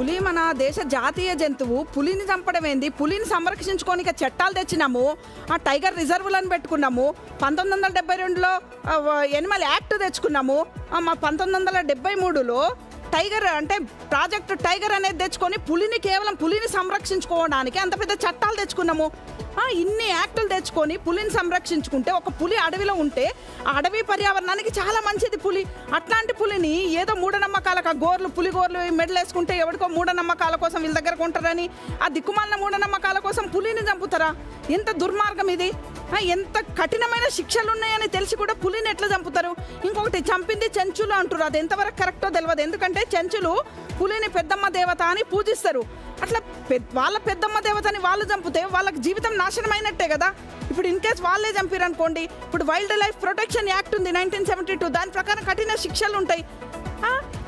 పులి మన దేశ జాతీయ జంతువు. పులిని చంపడం ఏంది? పులిని సంరక్షించుకోనికి చట్టాలు తెచ్చినాము, ఆ టైగర్ రిజర్వులను పెట్టుకున్నాము, 1972లో ఎనిమల్ యాక్ట్ తెచ్చుకున్నాము, మా 1973లో టైగర్ అంటే ప్రాజెక్ట్ టైగర్ అనేది తెచ్చుకొని కేవలం పులిని సంరక్షించుకోవడానికి అంత పెద్ద చట్టాలు తెచ్చుకున్నాము. ఇన్ని యాక్టులు తెచ్చుకొని పులిని సంరక్షించుకుంటే, ఒక పులి అడవిలో ఉంటే ఆ అడవి పర్యావరణానికి చాలా మంచిది పులి. అట్లాంటి పులిని ఏదో మూఢనమ్మకాలకు, ఆ గోర్లు పులి గోర్లు మెడలేసుకుంటే ఎవరికో మూఢనమ్మకాల కోసం వీళ్ళ దగ్గర కొంటారని ఆ దిక్కుమాలిన మూఢనమ్మకాల కోసం పులిని చంపుతారా? ఎంత దుర్మార్గం ఇది! ఎంత కఠినమైన శిక్షలు ఉన్నాయని తెలిసి కూడా పులిని ఎట్లా చంపుతారు? ఇంకొకటి, చంపింది చెంచులు అంటారు. అది ఎంతవరకు కరెక్టో తెలియదు. ఎందుకంటే చెంచులు పులిని పెద్దమ్మ దేవత అని పూజిస్తారు. అట్లా వాళ్ళ పెద్దమ్మ దేవతని వాళ్ళు చంపితే వాళ్ళకి జీవితం నాశనం అయినట్టే కదా. ఇప్పుడు ఇన్ కేస్ వాళ్ళే చంపారు అనుకోండి, ఇప్పుడు వైల్డ్ లైఫ్ ప్రొటెక్షన్ యాక్ట్ ఉంది 1972, దాని ప్రకారం కఠిన శిక్షలు ఉంటాయి.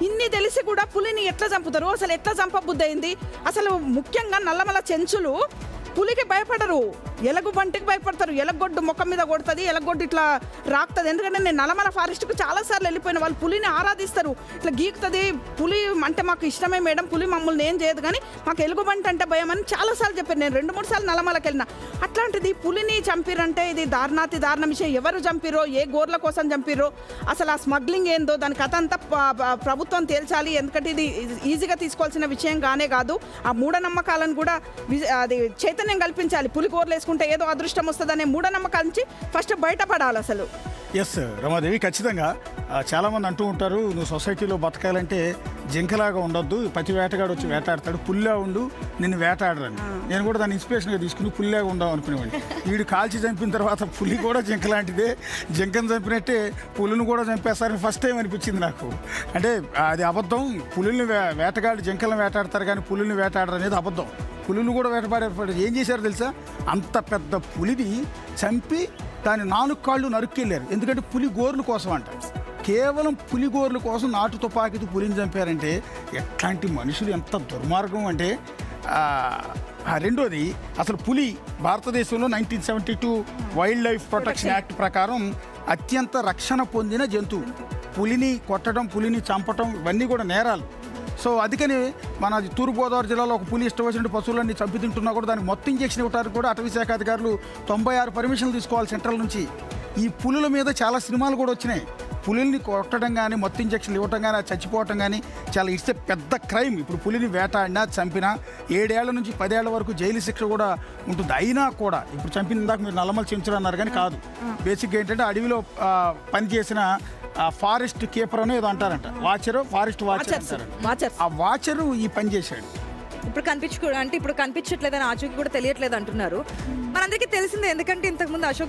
ఇన్ని తెలిసి కూడా పులిని ఎట్లా చంపుతారు? అసలు ఎట్లా చంపబుద్ధి అయింది? అసలు ముఖ్యంగా నల్లమల చెంచులు పులికి భయపడరు, ఎలగు బంటికి భయపడతారు. ఎలగొడ్డు ముఖం మీద కొడుతుంది, ఎలగొడ్డు ఇట్లా రాకుతుంది. ఎందుకంటే నేను నల్లమల ఫారెస్ట్కి చాలాసార్లు వెళ్ళిపోయిన, వాళ్ళు పులిని ఆరాధిస్తారు. ఇట్లా గీకుతుంది. పులి అంటే మాకు ఇష్టమే మేడం, పులి మమ్మల్ని ఏం చేయదు, కానీ మాకు ఎలుగుబంటి అంటే భయం అని చాలాసార్లు చెప్పాను. నేను 2-3 సార్లు నల్లమలకి వెళ్ళిన. అట్లాంటిది పులిని చంపిరంటే ఇది దారుణాతి దారుణ విషయం. ఎవరు చంపిరో, ఏ గోర్ల కోసం చంపిరో, అసలు ఆ స్మగ్లింగ్ ఏందో దాని కథ అంతా ప్రభుత్వం తేల్చాలి. ఎందుకంటే ఇది ఈజీగా తీసుకోవాల్సిన విషయం కానే కాదు. ఆ మూఢనమ్మకాలను కూడా అది చైతన్యం కల్పించాలి. పులి గోర్లు వేసుకుంటే ఏదో అదృష్టం వస్తుందనే మూఢనమ్మకాల నుంచి ఫస్ట్ బయటపడాలి అసలు. ఎస్ రమాదేవి, ఖచ్చితంగా చాలామంది అంటూ ఉంటారు, నువ్వు సొసైటీలో బతకాలంటే జింకలాగా ఉండొద్దు, ప్రతి వేటగాడు వచ్చి వేటాడతాడు, పుల్లా ఉండు, నిన్ను వేటాడరని. నేను కూడా దాన్ని ఇన్స్పిరేషన్గా తీసుకుని పుల్లాగా ఉందాం అనుకునేవాడిని. వీడు కాల్చి చంపిన తర్వాత పులి కూడా జింక లాంటిదే, జింకను చంపినట్టే పులిని కూడా చంపేస్తారని ఫస్ట్ టైం అనిపించింది నాకు. అంటే అది అబద్ధం. పులిని వేటగాడు జింకలను వేటాడతారు కానీ పులిని వేటాడరు అనేది అబద్ధం. పులిని కూడా వేటపాడారు. ఏం చేశారు తెలుసా? అంత పెద్ద పులిని చంపి దాని 4 కాళ్ళు నరుక్కెళ్ళారు. ఎందుకంటే పులి గోర్ల కోసం అంట. కేవలం పులి గోర్ల కోసం నాటు తుపాకీతో పులిని చంపారంటే ఎట్లాంటి మనుషులు, ఎంత దుర్మార్గం అంటే. రెండోది, అసలు పులి భారతదేశంలో 1972 వైల్డ్ లైఫ్ ప్రొటెక్షన్ యాక్ట్ ప్రకారం అత్యంత రక్షణ పొందిన జంతువు. పులిని కొట్టడం, పులిని చంపటం ఇవన్నీ కూడా నేరాలు. సో అందుకని మన తూర్పుగోదావరి జిల్లాలో ఒక పులి ఇష్టం వచ్చినట్టు పశువులన్నీ చంపి తింటున్నా కూడా దానికి మొత్తం ఇంజెక్షన్ ఇవ్వడానికి కూడా అటవీ శాఖ అధికారులు 96 పర్మిషన్లు తీసుకోవాలి సెంట్రల్ నుంచి. ఈ పులుల మీద చాలా సినిమాలు కూడా వచ్చినాయి. పులిని కొట్టడం కానీ, మొత్తం ఇంజక్షన్లు ఇవ్వటం కానీ, చచ్చిపోవటం కానీ చాలా ఇట్స్ పెద్ద క్రైమ్. ఇప్పుడు పులిని వేటాడినా, చంపినా 7 ఏళ్ల నుంచి 10 ఏళ్ల వరకు జైలు శిక్ష కూడా ఉంటుంది. అయినా కూడా ఇప్పుడు చంపిన ఇందాక మీరు నల్లమల చెంచులు అన్నారు కానీ కాదు. బేసిక్గా ఏంటంటే అడవిలో పనిచేసిన ఫారెస్ట్ కీపర్ అని ఏదో అంటారంట, వాచరు, ఫారెస్ట్ వాచర్ అంటారు. ఆ వాచరు ఈ పని చేశాడు. ఇప్పుడు కనిపించట్లేదని ఆచూకీ కూడా తెలియట్లేదు అంటున్నారు. మనందరికీ తెలిసిందే, ఎందుకంటే ఇంతకుముందు అశోక్